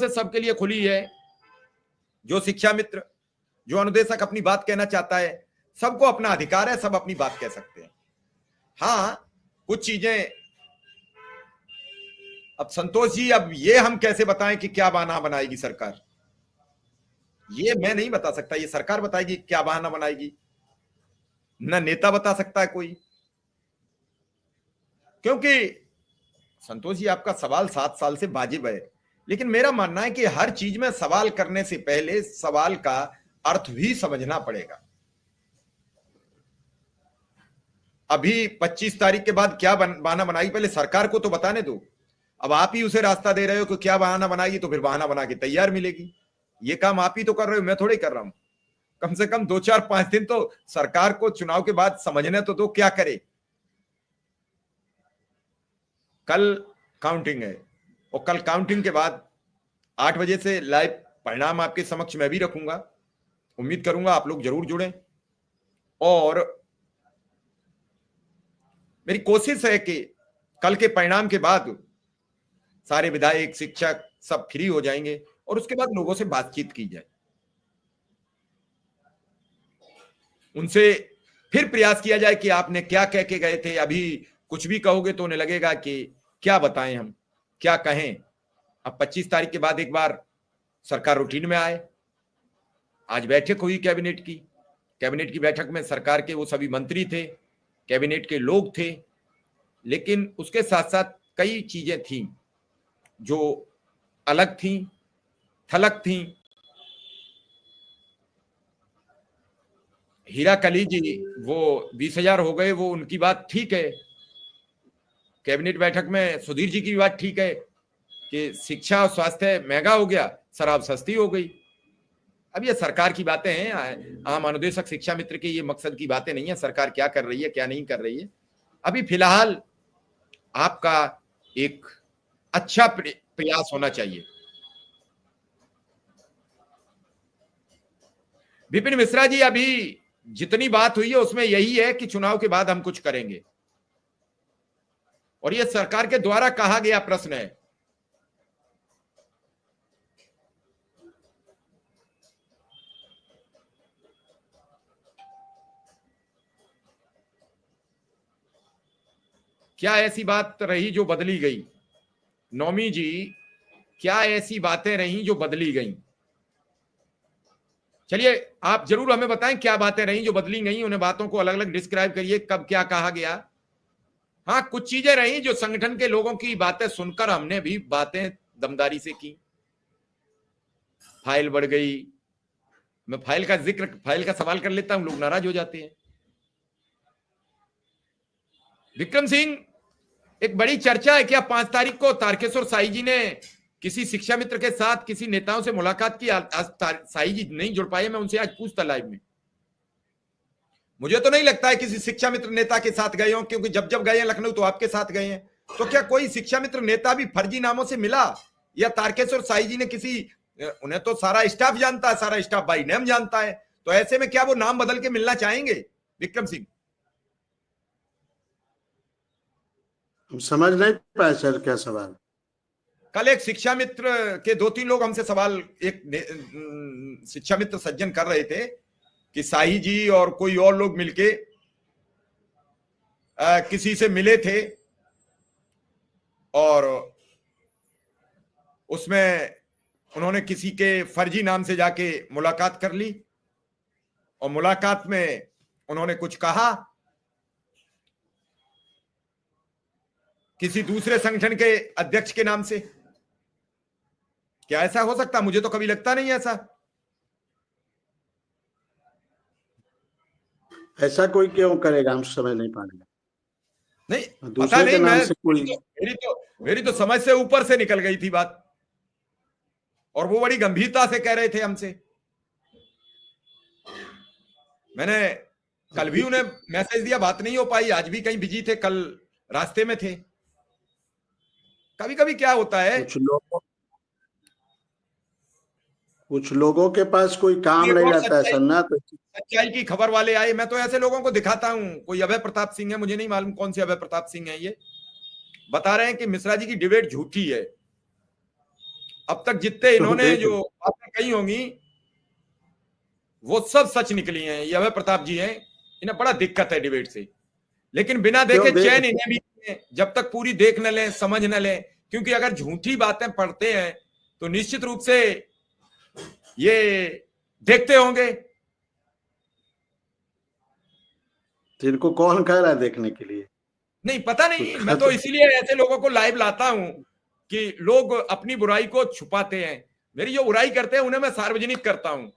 से सबके लिए खुली है। जो शिक्षा मित्र, जो अनुदेशक अपनी बात कहना चाहता है, सबको अपना अधिकार है, सब अपनी बात कह सकते हैं। हाँ, कुछ चीजें अब संतोष जी, अब ये हम कैसे बताएं कि क्या बहाना बनाएगी सरकार? ये मैं नहीं बता सकता, ये सरकार बताएगी क्या बहाना बनाएगी, ना नेता बता सकता है कोई। क्योंकि संतोष जी, आपका सवाल 7 साल से वाजिब है, लेकिन मेरा मानना है कि हर चीज में सवाल करने से पहले सवाल का अर्थ भी समझना पड़ेगा। अभी 25 तारीख के बाद क्या बहाना बनाएगी, पहले सरकार को तो बताने दो। अब आप ही उसे रास्ता दे रहे हो कि क्या बहाना बनाएगी, तो फिर बहाना बना के तैयार मिलेगी। ये काम आप ही तो कर रहे हो, मैं थोड़ी कर रहा हूं। कम से कम 2 4 5 दिन तो सरकार को चुनाव के बाद समझने तो दो क्या करे। कल काउंटिंग है, और कल काउंटिंग के बाद 8 बजे से लाइव परिणाम आपके समक्ष मैं भी रखूंगा। उम्मीद करूंगा आप लोग जरूर जुड़ें, और मेरी कोशिश है कि कल के परिणाम के बाद सारे विधायक, शिक्षक सब फ्री हो जाएंगे, और उसके बाद लोगों से बातचीत की जाए, उनसे फिर प्रयास किया जाए कि आपने क्या कह के गए थे। अभी कुछ भी कहोगे तो उन्हें लगेगा कि क्या बताएं हम, क्या कहें। अब 25 तारीख के बाद एक बार सरकार रूटीन में आए। आज बैठक हुई कैबिनेट की, कैबिनेट की बैठक में सरकार के वो सभी मंत्री थे, कैबिनेट के लोग थे, लेकिन उसके साथ साथ कई चीजें थी जो अलग थी, थलग थी। हीरा कली जी, वो 20,000 हो गए, वो उनकी बात ठीक है। कैबिनेट बैठक में सुधीर जी की बात ठीक है कि शिक्षा और स्वास्थ्य महंगा हो गया, शराब सस्ती हो गई। अब ये सरकार की बातें हैं, आम अनुदेशक शिक्षा मित्र के ये मकसद की बातें नहीं है सरकार क्या कर रही है क्या नहीं कर रही है। अभी फिलहाल आपका एक अच्छा प्रयास होना चाहिए। विपिन मिश्रा जी, अभी जितनी बात हुई है उसमें यही है कि चुनाव के बाद हम कुछ करेंगे, और यह सरकार के द्वारा कहा गया प्रश्न है। क्या ऐसी बात रही जो बदली गई? नौमी जी, क्या ऐसी बातें रही जो बदली गई? चलिए आप जरूर हमें बताएं क्या बातें रही जो बदली गई, उन्हें बातों को अलग अलग डिस्क्राइब करिए, कब क्या कहा गया। हाँ, कुछ चीजें रही जो संगठन के लोगों की बातें सुनकर हमने भी बातें दमदारी से की। फाइल बढ़ गई, मैं फाइल का जिक्र, फाइल का सवाल कर लेता हूं, लोग नाराज हो जाते हैं। विक्रम सिंह, एक बड़ी चर्चा है, क्या 5 तारीख को तारकेश्वर साई जी ने किसी शिक्षा मित्र के साथ किसी नेताओं से मुलाकात की? आज साई जी नहीं जुड़ पाए, मैं उनसे आज पूछता लाइव में। मुझे तो नहीं लगता है किसी शिक्षा मित्र नेता के साथ गए हो, क्योंकि जब जब गए हैं लखनऊ तो आपके साथ गए हैं। तो क्या कोई शिक्षा मित्र नेता भी फर्जी नामों से मिला, या तारकेश्वर साई जी ने किसी, उन्हें तो सारा स्टाफ जानता है, सारा स्टाफ बाई नेम जानता है, तो ऐसे में क्या वो नाम बदल के मिलना चाहेंगे? विक्रम सिंह, हम समझ नहीं पाए सर क्या सवाल। कल एक शिक्षा मित्र के 2-3 लोग हमसे सवाल, एक शिक्षा मित्र सज्जन कर रहे थे कि साही जी और कोई और लोग मिलके किसी से मिले थे, और उसमें उन्होंने किसी के फर्जी नाम से जाके मुलाकात कर ली, और मुलाकात में उन्होंने कुछ कहा किसी दूसरे संगठन के अध्यक्ष के नाम से। क्या ऐसा हो सकता? मुझे तो कभी लगता नहीं ऐसा। ऐसा कोई क्यों करेगा, हम समझ नहीं पा रहे। नहीं पता दूसरे नहीं, के नाम मैं से कोई, मेरी तो समझ से ऊपर से निकल गई थी बात, और वो बड़ी गंभीरता से कह रहे थे हमसे। मैंने कल भी उन्हें मैसेज दिया, बात नहीं हो पाई, आज भी कहीं बिजी थे, कल रास्ते में थे। कभी कभी क्या होता है, कुछ लोगों के पास कोई काम नहीं रहता है सर ना, तो सच्चाई की खबर वाले आए, मैं तो ऐसे लोगों को दिखाता हूं। कोई अभय प्रताप सिंह है, मुझे नहीं मालूम कौन से अभय प्रताप सिंह है, ये बता रहे हैं कि मिश्रा जी की डिबेट झूठी है। अब तक जितने इन्होंने जो बातें कही होंगी वो सब सच निकली हैं। ये अभय प्रताप जी हैं, इन्हें बड़ा दिक्कत है डिबेट से, लेकिन बिना देखे चैन इन्हें भी है, जब तक पूरी देख न लें, समझ न लें। क्योंकि अगर झूठी बातें पढ़ते हैं तो निश्चित रूप से ये देखते होंगे। जिनको कौन कह रहा है देखने के लिए? नहीं पता नहीं, मैं तो इसीलिए ऐसे लोगों को लाइव लाता हूं कि लोग अपनी बुराई को छुपाते हैं। मेरी जो बुराई करते हैं उन्हें मैं सार्वजनिक करता हूं।